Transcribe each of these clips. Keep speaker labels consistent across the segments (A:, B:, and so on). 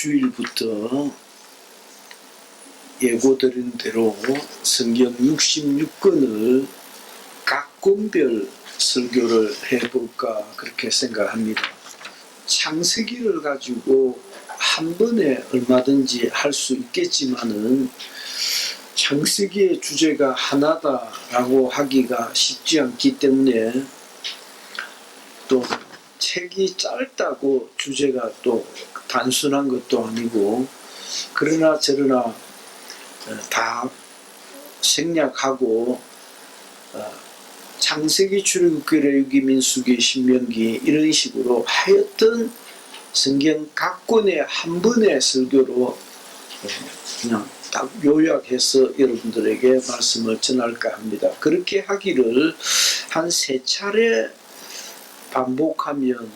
A: 주일부터 예고드린 대로 성경 66권을 각 권별 설교를 해볼까 그렇게 생각합니다. 창세기를 가지고 한 번에 얼마든지 할 수 있겠지만은 창세기의 주제가 하나다라고 하기가 쉽지 않기 때문에, 또 책이 짧다고 주제가 또 단순한 것도 아니고, 그러나 저러나 다 생략하고 창세기, 출애굽기, 레위기, 민수기, 신명기 이런 식으로 하여튼 성경 각 권의 한 번의 설교로 그냥 딱 요약해서 여러분들에게 말씀을 전할까 합니다. 그렇게 하기를 한 3차례 반복하면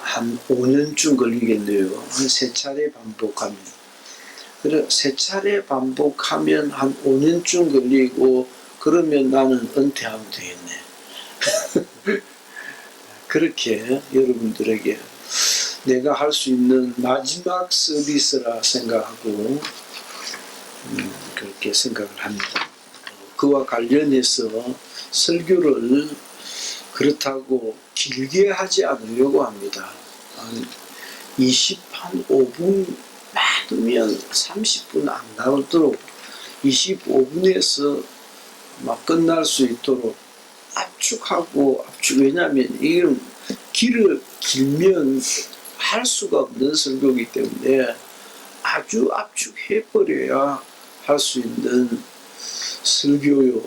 A: 한 5년쯤 걸리겠네요. 한 3차례 반복하면. 그래 3차례 반복하면 한 5년쯤 걸리고, 그러면 나는 은퇴하면 되겠네. 그렇게 여러분들에게 내가 할 수 있는 마지막 서비스라 생각하고 그렇게 생각을 합니다. 그와 관련해서 설교를 그렇다고 길게 하지 않으려고 합니다. 한 5분 많으면 30분 안 나오도록 25분에서 막 끝날 수 있도록 압축하고 왜냐하면 이런 길을 길면 할 수가 없는 설교이기 때문에 아주 압축해버려야 할 수 있는 설교요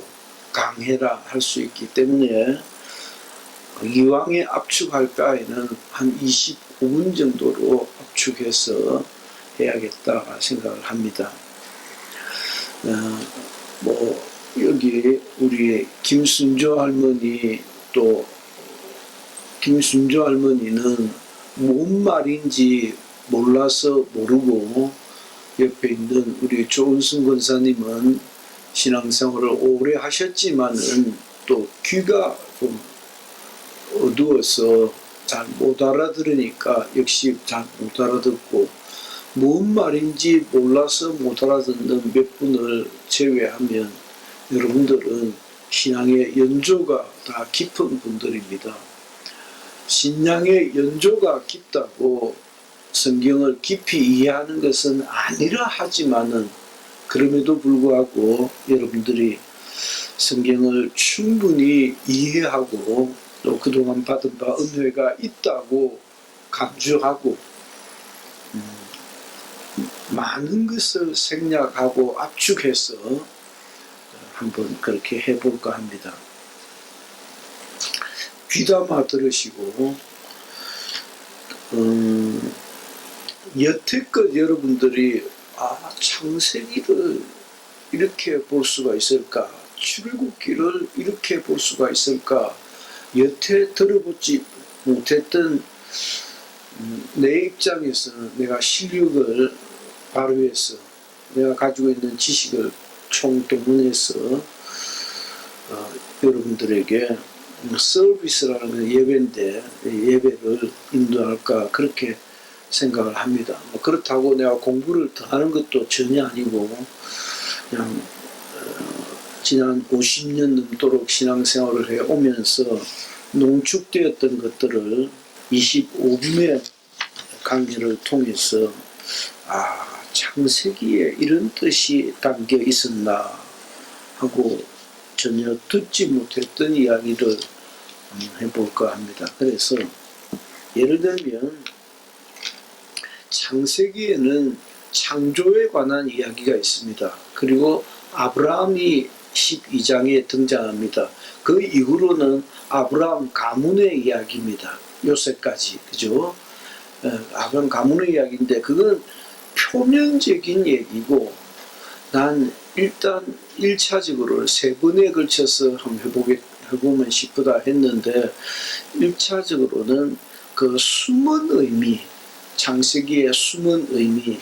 A: 강해라 할 수 있기 때문에, 이왕에 압축할 바에는 한 25분 정도로 압축해서 해야겠다 생각을 합니다. 여기 우리 김순조 할머니, 또 김순조 할머니는 뭔 말인지 몰라서 모르고, 옆에 있는 우리 조은승 권사님은 신앙생활을 오래 하셨지만은 또 귀가 좀 어두워서 잘 못 알아들으니까 역시 잘 못 알아듣고, 뭔 말인지 몰라서 못 알아듣는 몇 분을 제외하면 여러분들은 신앙의 연조가 다 깊은 분들입니다. 신앙의 연조가 깊다고 성경을 깊이 이해하는 것은 아니라 하지만은, 그럼에도 불구하고 여러분들이 성경을 충분히 이해하고 또 그동안 받은 바 은혜가 있다고 감주하고 많은 것을 생략하고 압축해서 한번 그렇게 해볼까 합니다. 귀담아 들으시고, 여태껏 여러분들이 창세기를 이렇게 볼 수가 있을까, 출애굽기를 이렇게 볼 수가 있을까, 여태 들어보지 못했던 내 입장에서는 내가 실력을 발휘해서 내가 가지고 있는 지식을 총동원해서 여러분들에게 서비스라는 건 예배인데 예배를 인도할까 그렇게 생각을 합니다. 그렇다고 내가 공부를 더 하는 것도 전혀 아니고, 그냥 지난 50년 넘도록 신앙생활을 해오면서 농축되었던 것들을 25분의 강의를 통해서 창세기에 이런 뜻이 담겨 있었나 하고 전혀 듣지 못했던 이야기를 해볼까 합니다. 그래서 예를 들면 창세기에는 창조에 관한 이야기가 있습니다. 그리고 아브라함이 12장에 등장합니다. 그 이후로는 아브라함 가문의 이야기입니다. 요새까지, 그죠? 아브라함 가문의 이야기인데 그건 표면적인 얘기고, 난 일단 1차적으로 3번에 걸쳐서 한번 해보면 싶다 했는데, 1차적으로는 그 숨은 의미, 창세기의 숨은 의미,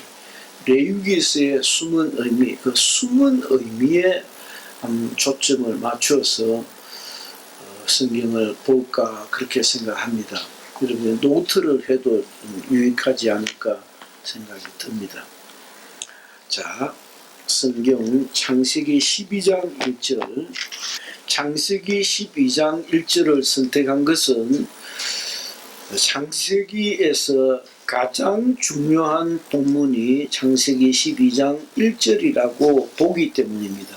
A: 레위기서의 숨은 의미, 그 숨은 의미에 초점을 맞춰서 성경을 볼까 그렇게 생각합니다. 그러면 노트를 해도 유익하지 않을까 생각이 듭니다. 자, 성경 창세기 12장 1절. 창세기 12장 1절을 선택한 것은 창세기에서 가장 중요한 본문이 창세기 12장 1절이라고 보기 때문입니다.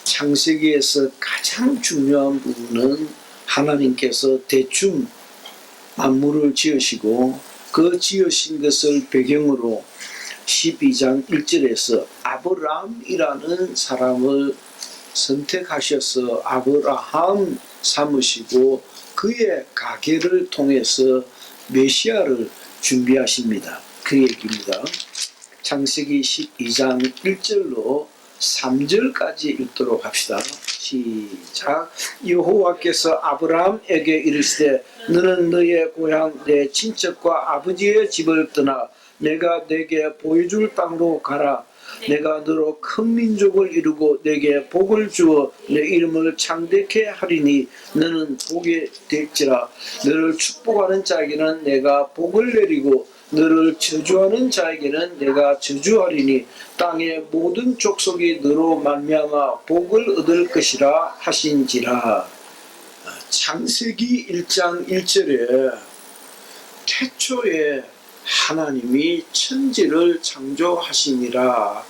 A: 창세기에서 가장 중요한 부분은 하나님께서 대충 만물을 지으시고 그 지으신 것을 배경으로 12장 1절에서 아브라함이라는 사람을 선택하셔서 아브라함 삼으시고 그의 가계를 통해서 메시아를 준비하십니다. 그 얘기입니다. 창세기 12장 1절로 3절까지 읽도록 합시다. 시작. 여호와께서 아브라함에게 이르시되 너는 너의 고향 내 친척과 아버지의 집을 떠나 내가 내게 보여줄 땅으로 가라. 내가 너로 큰 민족을 이루고 내게 복을 주어 내 이름을 창대케 하리니 너는 복이 될지라. 너를 축복하는 자에게는 내가 복을 내리고 너를 저주하는 자에게는 내가 저주하리니 땅의 모든 족속이 너로 말미암아 복을 얻을 것이라 하신지라. 창세기 1장 1절에 태초에 하나님이 천지를 창조하시니라고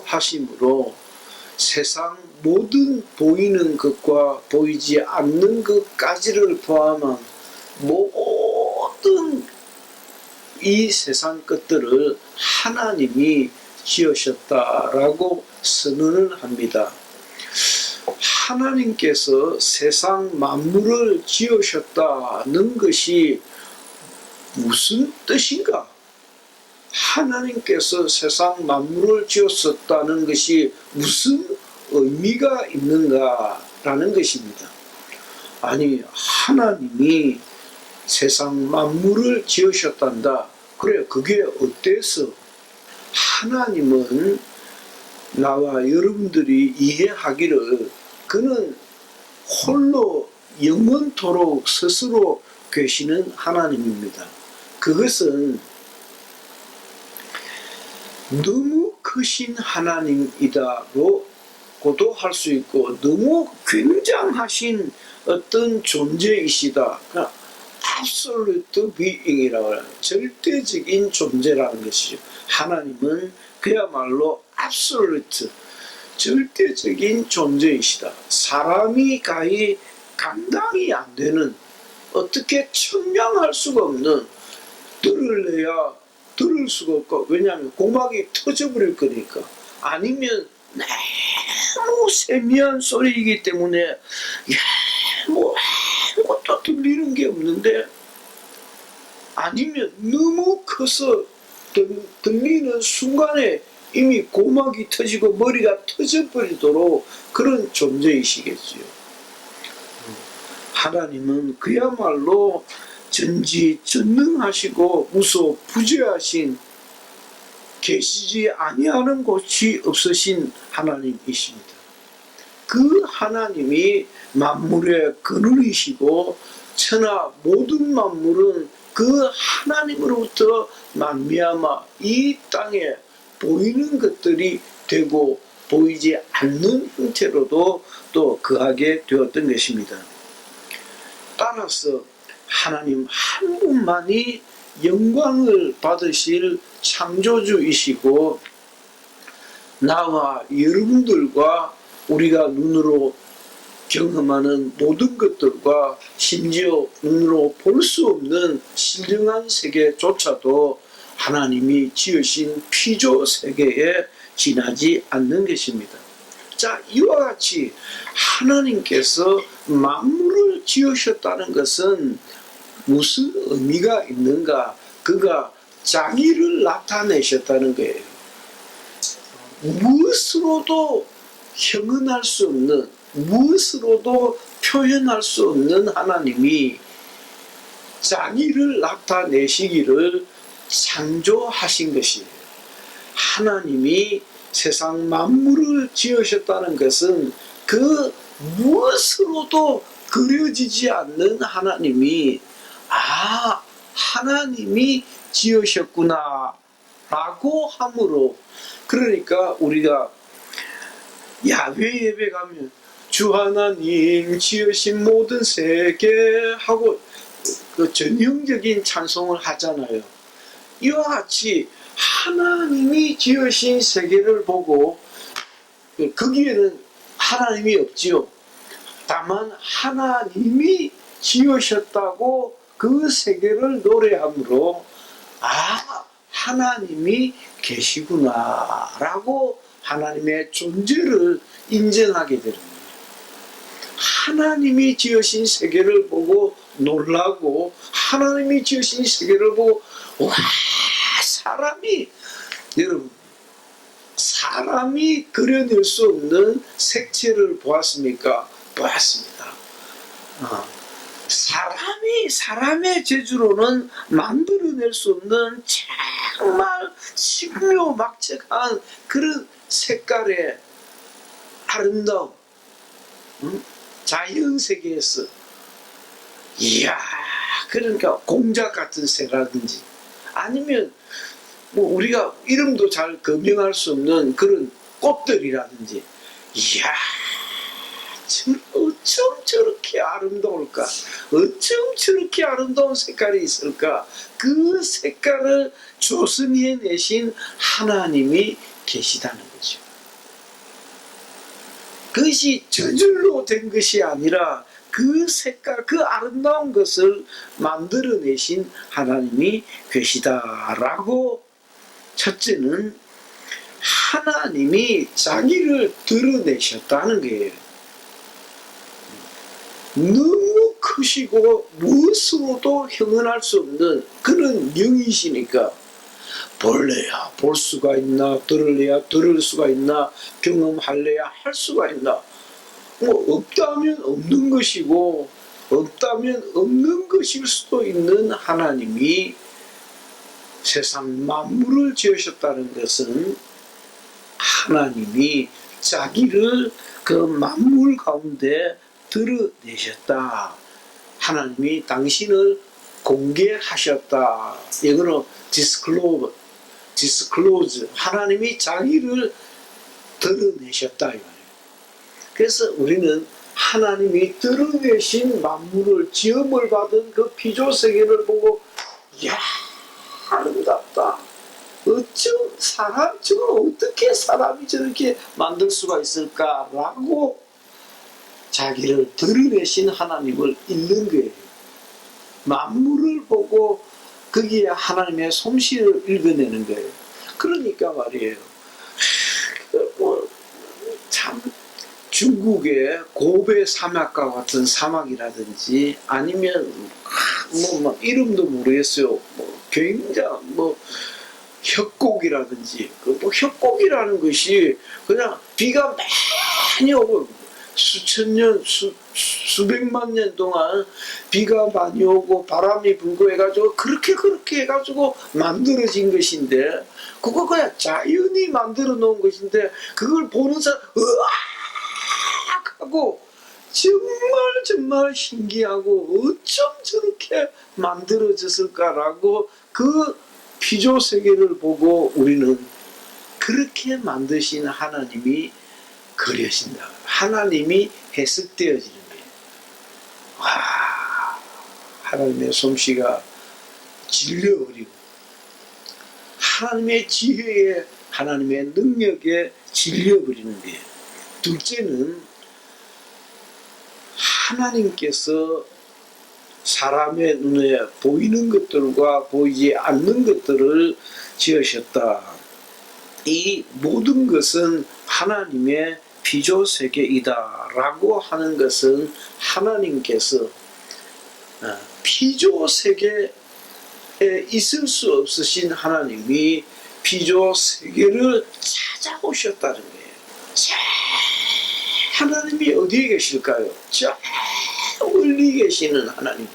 A: 하심으로 세상 모든 보이는 것과 보이지 않는 것까지를 포함한 모든 이 세상 것들을 하나님이 지으셨다라고 선언을 합니다. 하나님께서 세상 만물을 지으셨다는 것이 무슨 뜻인가? 하나님께서 세상 만물을 지었었다는 것이 무슨 의미가 있는가라는 것입니다. 아니, 하나님이 세상 만물을 지으셨단다. 그래, 그게 어때서? 하나님은 나와 여러분들이 이해하기를 그는 홀로 영원토록 스스로 계시는 하나님입니다. 그것은 너무 크신 하나님이다고도 할 수 있고 너무 굉장하신 어떤 존재이시다. absolute being이라고 해요. 절대적인 존재라는 것이죠. 하나님은 그야말로 absolute, 절대적인 존재이시다. 사람이 가히 감당이 안 되는, 어떻게 천명할 수가 없는, 들을래야 들을 수가 없고, 왜냐하면 고막이 터져버릴 거니까. 아니면 너무 세미한 소리이기 때문에 뭐 아무것도 들리는 게 없는데, 아니면 너무 커서 들리는 순간에 이미 고막이 터지고 머리가 터져버리도록 그런 존재이시겠지요. 하나님은 그야말로 전지전능하시고 무소부재하신, 계시지 아니하는 곳이 없으신 하나님이십니다. 그 하나님이 만물의 근원이시고 천하 모든 만물은 그 하나님으로부터 말미암아 이 땅에 보이는 것들이 되고 보이지 않는 형태로도 또 거하게 되었던 것입니다. 따라서 하나님 한 분만이 영광을 받으실 창조주이시고 나와 여러분들과 우리가 눈으로 경험하는 모든 것들과 심지어 눈으로 볼 수 없는 신령한 세계조차도 하나님이 지으신 피조 세계에 지나지 않는 것입니다. 자, 이와 같이 하나님께서 만물을 지으셨다는 것은 무슨 의미가 있는가? 그가 자기를 나타내셨다는 거예요. 무엇으로도 형언할 수 없는, 무엇으로도 표현할 수 없는 하나님이 자기를 나타내시기를 창조하신 것이에요. 하나님이 세상 만물을 지으셨다는 것은 그 무엇으로도 그려지지 않는 하나님이 하나님이 지으셨구나 라고 함으로, 그러니까 우리가 야훼 예배 가면 주 하나님 지으신 모든 세계 하고 그 전형적인 찬송을 하잖아요. 이와 같이 하나님이 지으신 세계를 보고, 거기에는 하나님이 없지요. 다만 하나님이 지으셨다고 그 세계를 노래함으로, 아, 하나님이 계시구나 라고 하나님의 존재를 인정하게 되는 거예요. 하나님이 지으신 세계를 보고 놀라고, 하나님이 지으신 세계를 보고, 와, 사람이, 여러분, 사람이 그려낼 수 없는 색채를 보았습니까? 보았습니다. 사람의 재주로는 만들어낼 수 없는 정말 신묘막측한 그런 색깔의 아름다움, 자연 세계에서, 이야, 그러니까 공작 같은 새라든지, 아니면 뭐 우리가 이름도 잘 거명할 수 없는 그런 꽃들이라든지, 이야, 어쩜 저렇게 아름다울까? 어쩜 저렇게 아름다운 색깔이 있을까? 그 색깔을 조성해내신 하나님이 계시다는 거죠. 그것이 저절로 된 것이 아니라 그 색깔, 그 아름다운 것을 만들어내신 하나님이 계시다라고, 첫째는 하나님이 자기를 드러내셨다는 거예요. 너무 크시고 무엇으로도 형언할 수 없는 그런 영이시니까, 볼래야 볼 수가 있나, 들을래야 들을 수가 있나, 경험할래야 할 수가 있나, 뭐 없다면 없는 것이고 없다면 없는 것일 수도 있는 하나님이 세상 만물을 지으셨다는 것은, 하나님이 자기를 그 만물 가운데 드러내셨다. 하나님이 당신을 공개하셨다. 영어로 disclose. 하나님이 자기를 드러내셨다. 이 말이에요. 그래서 우리는 하나님이 드러내신 만물을, 지음을 받은 그 피조세계를 보고, 이야, 아름답다. 어떻게 사람이 저렇게 만들 수가 있을까라고 자기를 드러내신 하나님을 읽는 거예요. 만물을 보고 거기에 하나님의 솜씨를 읽어내는 거예요. 그러니까 말이에요. 참 중국의 고베 사막과 같은 사막이라든지, 아니면 뭐 이름도 모르겠어요. 뭐 굉장히 뭐 협곡이라든지, 뭐 협곡이라는 것이 그냥 비가 많이 오고 수천 년, 수백만 년 동안 비가 많이 오고 바람이 불고 해가지고 그렇게 해가지고 만들어진 것인데, 그거 그냥 자연이 만들어 놓은 것인데, 그걸 보는 사람 으악 하고 정말 신기하고 어쩜 저렇게 만들어졌을까라고 그 피조세계를 보고 우리는 그렇게 만드신 하나님이 그려진다. 하나님이 해석되어지는 거예요. 와, 하나님의 솜씨가 질려버리고, 하나님의 지혜에, 하나님의 능력에 질려버리는 거예요. 둘째는 하나님께서 사람의 눈에 보이는 것들과 보이지 않는 것들을 지으셨다. 이 모든 것은 하나님의 피조세계이다라고 하는 것은, 하나님께서 피조세계에 있을 수 없으신 하나님이 피조세계를 찾아오셨다는 거예요. 하나님이 어디에 계실까요? 저 멀리 계시는 하나님.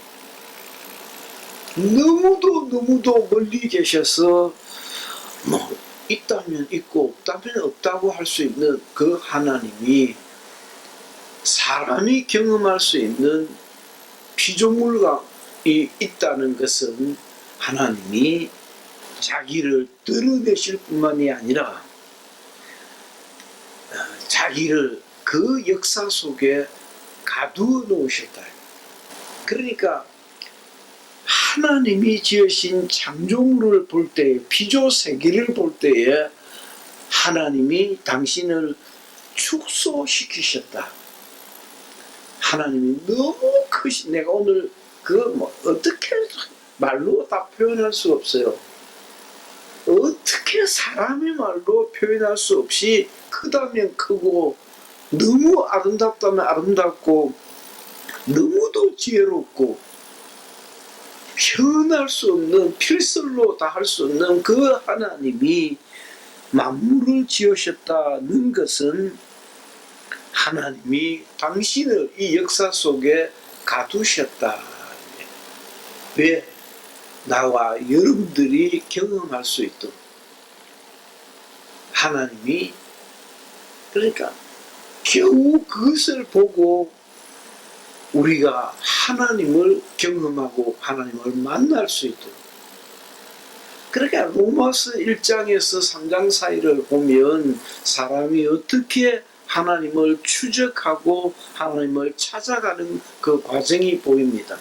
A: 너무도 멀리 계셔서 뭐 있다면 있고 없다면 없다고 할 수 있는 그 하나님이, 사람이 경험할 수 있는 피조물이 있다는 것은 하나님이 자기를 드러내실 뿐만이 아니라 자기를 그 역사 속에 가두어 놓으셨다. 그러니까 하나님이 지으신 창조물을 볼 때에, 피조 세계를 볼 때에 하나님이 당신을 축소시키셨다. 하나님이 너무 크시, 내가 오늘 어떻게 말로 다 표현할 수 없어요. 어떻게 사람의 말로 표현할 수 없이 크다면 크고, 너무 아름답다면 아름답고, 너무도 지혜롭고, 표현할 수 없는, 필설로 다 할 수 없는 그 하나님이 만물을 지으셨다는 것은 하나님이 당신을 이 역사 속에 가두셨다. 왜? 나와 여러분들이 경험할 수 있도록. 하나님이, 그러니까 겨우 그것을 보고 우리가 하나님을 경험하고 하나님을 만날 수 있도록. 그러니까 로마서 1장에서 3장 사이를 보면 사람이 어떻게 하나님을 추적하고 하나님을 찾아가는 그 과정이 보입니다.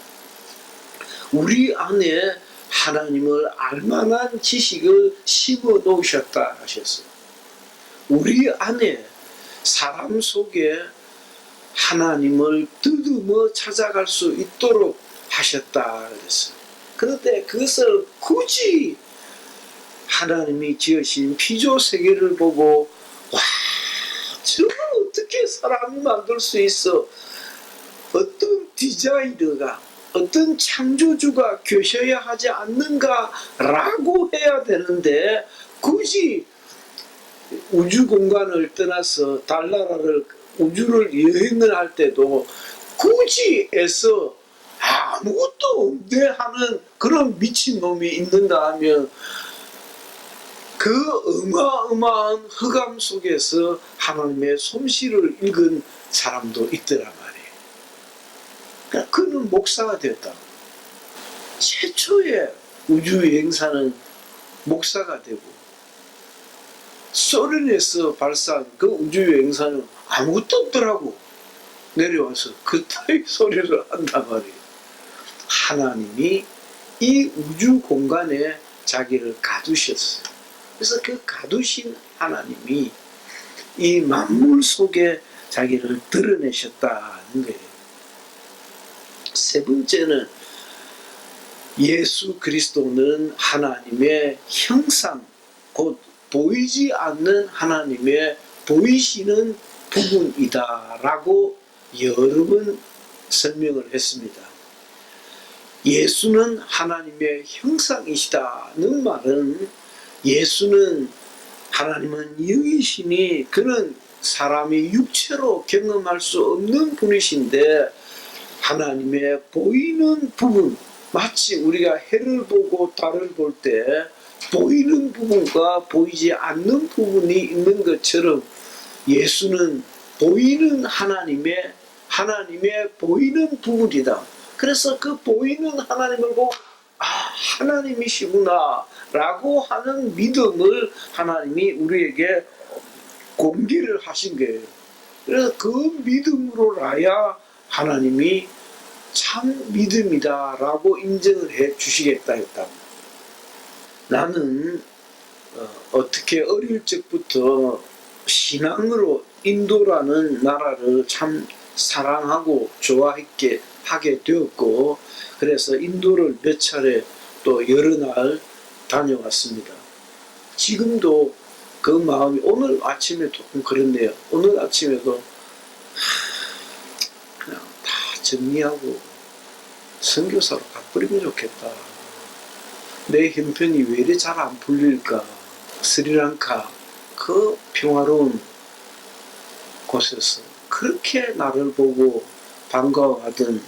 A: 우리 안에 하나님을 알만한 지식을 심어 놓으셨다 하셨어요. 우리 안에 사람 속에 하나님을 더듬어 찾아갈 수 있도록 하셨다 그랬어요. 그런데 그것을 굳이 하나님이 지으신 피조 세계를 보고, 와, 저걸 어떻게 사람이 만들 수 있어? 어떤 디자이너가, 어떤 창조주가 계셔야 하지 않는가라고 해야 되는데, 굳이 우주 공간을 떠나서 달나라를, 우주를 여행을 할 때도 굳이 애써 아무것도 없네 하는 그런 미친놈이 있는가 하면, 그 어마어마한 흑암 속에서 하나님의 솜씨를 읽은 사람도 있더란 말이에요. 그러니까 그는 목사가 되었다. 최초의 우주여행사는 목사가 되고, 소련에서 발사한 그 우주여행사는 아무것도 없더라고 내려와서 그 따위 소리를 한단 말이에요. 하나님이 이 우주 공간에 자기를 가두셨어요. 그래서 그 가두신 하나님이 이 만물 속에 자기를 드러내셨다는 거예요. 세 번째는 예수 그리스도는 하나님의 형상, 곧 보이지 않는 하나님의 보이시는 부분이다 라고 여러 번 설명을 했습니다. 예수는 하나님의 형상이시다는 말은, 예수는, 하나님은 영이시니 그는 사람이 육체로 경험할 수 없는 분이신데, 하나님의 보이는 부분, 마치 우리가 해를 보고 달을 볼 때 보이는 부분과 보이지 않는 부분이 있는 것처럼, 예수는 보이는 하나님의 보이는 부분이다. 그래서 그 보이는 하나님을 보고 하나님이시구나 라고 하는 믿음을 하나님이 우리에게 공개를 하신 거예요. 그래서 그 믿음으로라야 하나님이 참 믿음이다 라고 인정을 해 주시겠다 했다. 나는 어떻게 어릴 적부터 신앙으로 인도라는 나라를 참 사랑하고 좋아하게 되었고, 그래서 인도를 몇 차례 또 여러 날 다녀왔습니다. 지금도 그 마음이, 오늘 아침에 조금 그랬네요. 오늘 아침에도 그냥 다 정리하고 선교사로 가버리면 좋겠다. 내 형편이 왜 이리 잘 안 풀릴까? 스리랑카 그 평화로운 곳에서 그렇게 나를 보고 반가워하던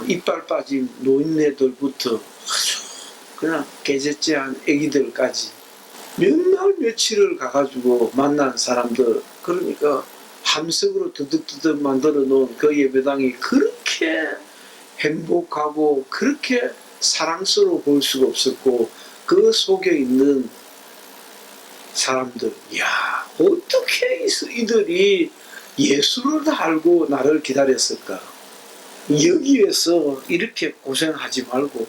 A: 이빨 빠진 노인네들부터 아주 그냥 개제째한 애기들까지 몇 날 며칠을 가가지고 만난 사람들, 그러니까 함석으로 드득드득 만들어 놓은 그 예배당이 그렇게 행복하고 그렇게 사랑스러워 볼 수가 없었고, 그 속에 있는 사람들, 야, 어떻게 이들이 예수를 알고 나를 기다렸을까? 여기에서 이렇게 고생하지 말고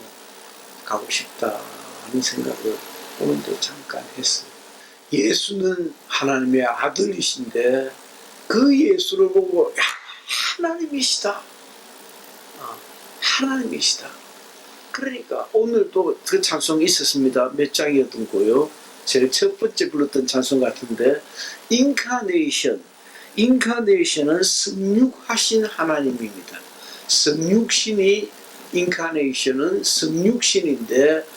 A: 가고 싶다 하는 생각을 오늘도 잠깐 했어요. 예수는 하나님의 아들이신데 그 예수를 보고 야, 하나님이시다. 하나님이시다. 그러니까 오늘도 그 찬송이 있었습니다. 몇 장이었던고요. 제일 첫 번째 불렀던 찬송 같은데 인카네이션. 인카네이션은 성육하신 하나님입니다. 성육신이 인카네이션은 성육신인데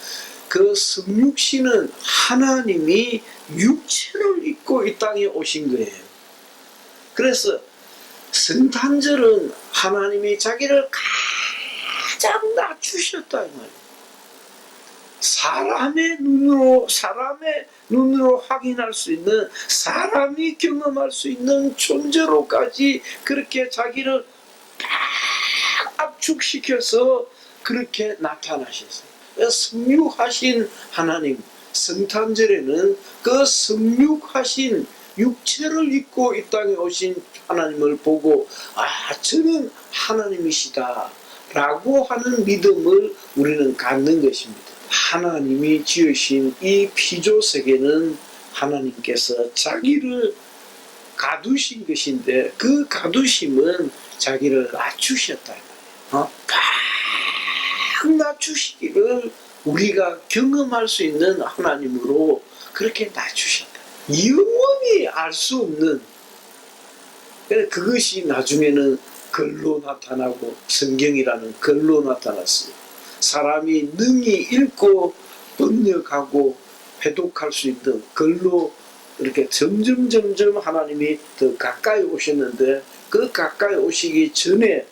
A: 그 성육신은 하나님이 육체를 입고 이 땅에 오신 거예요. 그래서 성탄절은 하나님이 자기를 가장 낮추셨다 이 말이에요. 사람의 눈으로 확인할 수 있는, 사람이 경험할 수 있는 존재로까지 그렇게 자기를 딱 압축시켜서 그렇게 나타나셨어요. 성육하신 하나님, 성탄절에는 그 성육하신 육체를 입고 이 땅에 오신 하나님을 보고 저는 하나님이시다 라고 하는 믿음을 우리는 갖는 것입니다. 하나님이 지으신 이 피조세계는 하나님께서 자기를 가두신 것인데 그 가두심은 자기를 낮추셨다. 딱 낮추시기를 우리가 경험할 수 있는 하나님으로 그렇게 낮추셨다. 영원히 알 수 없는, 그것이 나중에는 글로 나타나고 성경이라는 글로 나타났어요. 사람이 능히 읽고 번역하고 회독할 수 있는 글로 이렇게 점점 하나님이 더 가까이 오셨는데 그 가까이 오시기 전에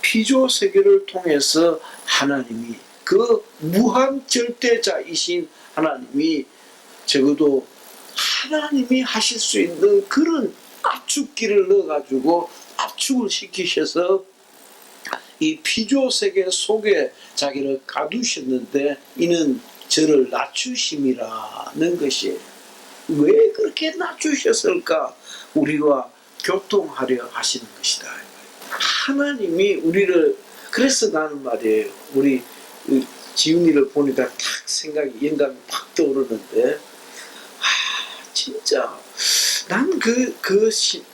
A: 피조 세계를 통해서 하나님이 그 무한 절대자이신 하나님이 적어도 하나님이 하실 수 있는 그런 압축기를 넣어가지고 압축을 시키셔서 이 피조세계 속에 자기를 가두셨는데 이는 저를 낮추심이라는 것이에요. 왜 그렇게 낮추셨을까? 우리와 교통하려 하시는 것이다. 하나님이 우리를, 그래서 나는 말이에요. 우리 지훈이를 보니까 탁 생각이, 영감이 팍 떠오르는데 진짜 난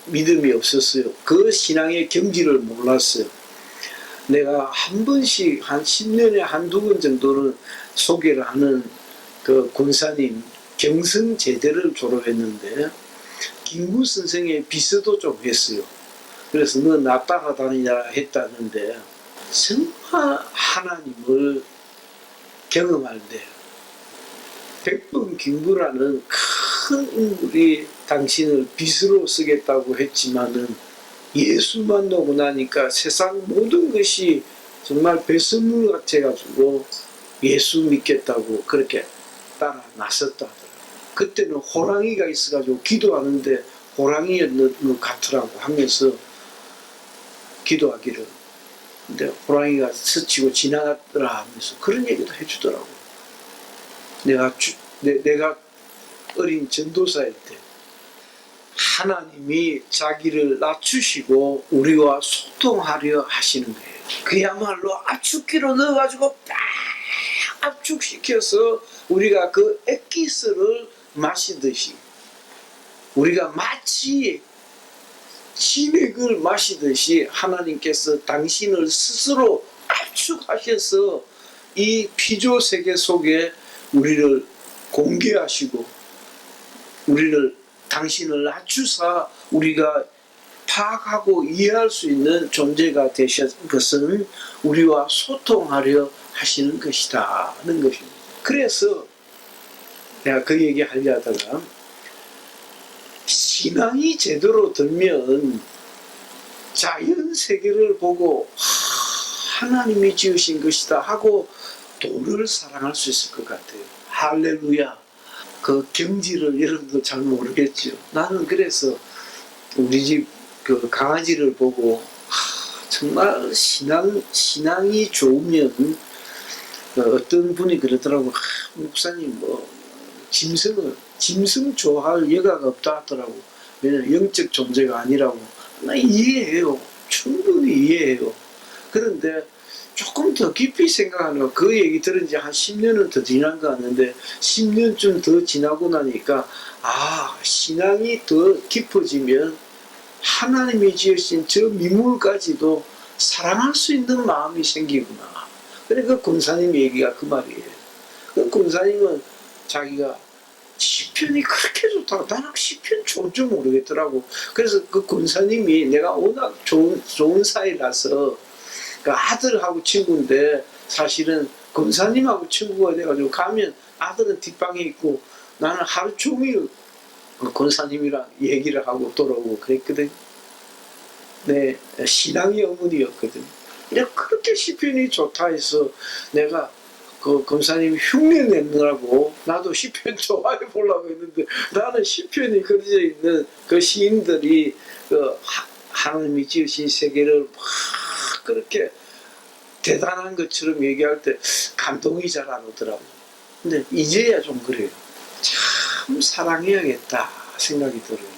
A: 믿음이 없었어요. 그 신앙의 경지를 몰랐어요. 내가 한 번씩 한 10년에 한두 번 정도는 소개를 하는 그 권사님 경성제대를 졸업했는데 김구 선생의 비서도 좀 했어요. 그래서 너 나 따라다니냐 했다는데 정말 하나님을 경험할 때 백번 김구라는 큰 인물이 당신을 빚으로 쓰겠다고 했지만은 예수 만나고 나니까 세상 모든 것이 정말 배선물 같아가지고 예수 믿겠다고 그렇게 따라 나섰다 하더라고요. 그때는 호랑이가 있어가지고 기도하는데 호랑이였는 것 같으라고 하면서 기도하기를. 근데 호랑이가 스치고 지나갔더라 하면서 그런 얘기도 해주더라고요. 내가 어린 전도사일 때 하나님이 자기를 낮추시고 우리와 소통하려 하시는 거예요. 그야말로 압축기로 넣어가지고 딱 압축시켜서 우리가 그 액기스를 마시듯이 우리가 마치 진액을 마시듯이 하나님께서 당신을 스스로 압축하셔서 이 피조세계 속에 우리를 공개하시고 당신을 낮추사 우리가 파악하고 이해할 수 있는 존재가 되신 것은 우리와 소통하려 하시는 것이다 하는 것입니다. 그래서 내가 그 얘기 하려 하다가 신앙이 제대로 들면 자연세계를 보고 하나님이 지으신 것이다 하고 도를 사랑할 수 있을 것 같아요. 할렐루야. 그 경지를 여러분도 잘 모르겠죠. 나는 그래서 우리 집 그 강아지를 보고 정말 신앙이 좋으면 어떤 분이 그러더라고. 목사님 뭐 짐승 좋아할 여가가 없다 하더라고. 왜냐면 영적 존재가 아니라고. 나 이해해요. 충분히 이해해요. 그런데 조금 더 깊이 생각하면 그 얘기 들은 지 한 10년은 더 지난 것 같는데 10년쯤 더 지나고 나니까 신앙이 더 깊어지면 하나님이 지으신 저 미물까지도 사랑할 수 있는 마음이 생기구나. 그러니까 권사님 얘기가 그 말이에요. 그 권사님은 자기가 시편이 그렇게 좋다고, 나는 시편 좋은 줄 모르겠더라고. 그래서 그 권사님이 내가 워낙 좋은 사이라서 그 아들하고 친구인데 사실은 권사님하고 친구가 돼가지고 가면 아들은 뒷방에 있고 나는 하루 종일 권사님이랑 얘기를 하고 돌아오고 그랬거든. 내 신앙의 어머니였거든. 그렇게 시편이 좋다 해서 내가 그 권사님 흉내 내느라고 나도 시편 좋아해 보려고 했는데, 나는 시편이 그려져 있는 그 시인들이 그 하나님이 지으신 세계를 막 그렇게 대단한 것처럼 얘기할 때 감동이 잘 안 오더라고. 근데 이제야 좀 그래요. 참 사랑해야겠다 생각이 들어요.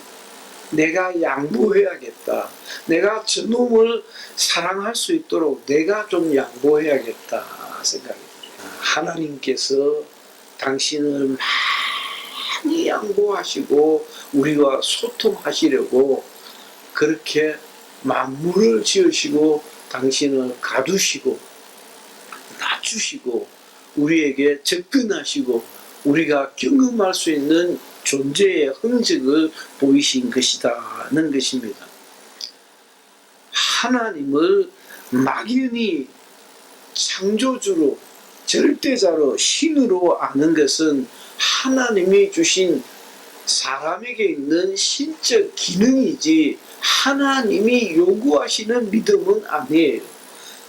A: 내가 양보해야겠다. 내가 저놈을 사랑할 수 있도록 내가 좀 양보해야겠다 생각이 들어요. 하나님께서 당신을 많이 양보하시고 우리와 소통하시려고 그렇게 만물을 지으시고 당신을 가두시고 낮추시고 우리에게 접근하시고 우리가 경험할 수 있는 존재의 흔적을 보이신 것이다는 것입니다. 하나님을 막연히 창조주로 절대자로 신으로 아는 것은 하나님이 주신 사람에게 있는 신적 기능이지 하나님이 요구하시는 믿음은 아니에요.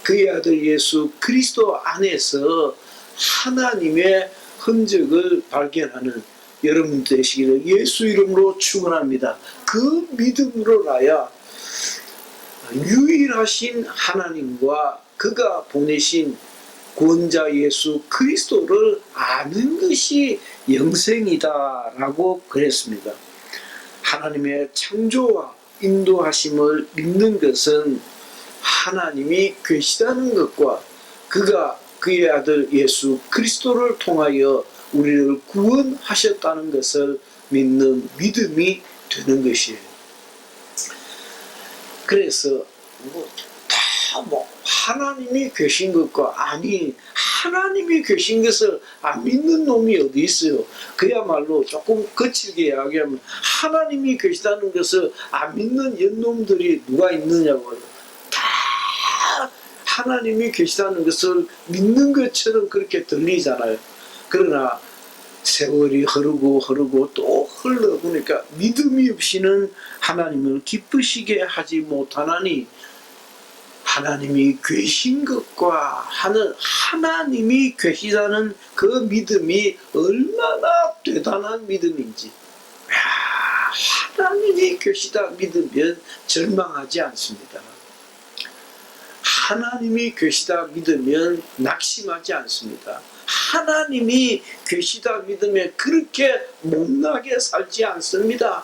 A: 그의 아들 예수 그리스도 안에서 하나님의 흔적을 발견하는 여러분 되시기를 예수 이름으로 축원합니다. 그 믿음으로라야 유일하신 하나님과 그가 보내신 구원자 예수 그리스도를 아는 것이 영생이다라고 그랬습니다. 하나님의 창조와 인도하심을 믿는 것은 하나님이 계시다는 것과 그가 그의 아들 예수 그리스도를 통하여 우리를 구원하셨다는 것을 믿는 믿음이 되는 것이에요. 그래서 하나님이 계신 것과 하나님이 계신 것을 안 믿는 놈이 어디 있어요. 그야말로 조금 거칠게 이야기하면 하나님이 계시다는 것을 안 믿는 연놈들이 누가 있느냐고. 다 하나님이 계시다는 것을 믿는 것처럼 그렇게 들리잖아요. 그러나 세월이 흐르고 또 흘러보니까 믿음이 없이는 하나님을 기쁘시게 하지 못하나니, 하나님이 계신 것과 하나님이 계시다는 그 믿음이 얼마나 대단한 믿음인지. 하나님이 계시다 믿으면 절망하지 않습니다. 하나님이 계시다 믿으면 낙심하지 않습니다. 하나님이 계시다 믿으면 그렇게 못나게 살지 않습니다.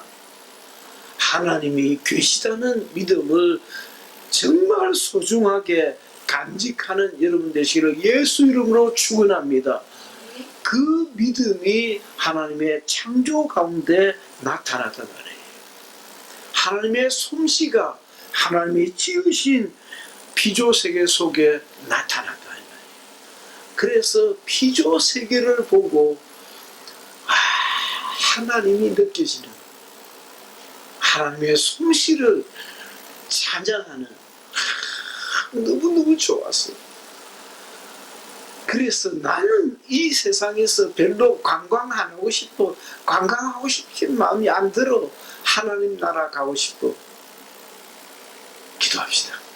A: 하나님이 계시다는 믿음을 정말 소중하게 간직하는 여러분 되시기를 예수 이름으로 축원합니다. 그 믿음이 하나님의 창조 가운데 나타나다 말이에요. 하나님의 솜씨가 하나님이 지으신 피조세계 속에 나타났다. 그래서 피조세계를 보고 하나님이 느껴지는 하나님의 솜씨를 찬양하는 너무너무 좋았어요. 그래서 나는 이 세상에서 별로 관광하고 싶어. 관광하고 싶은 마음이 안 들어. 하나님 나라 가고 싶어. 기도합시다.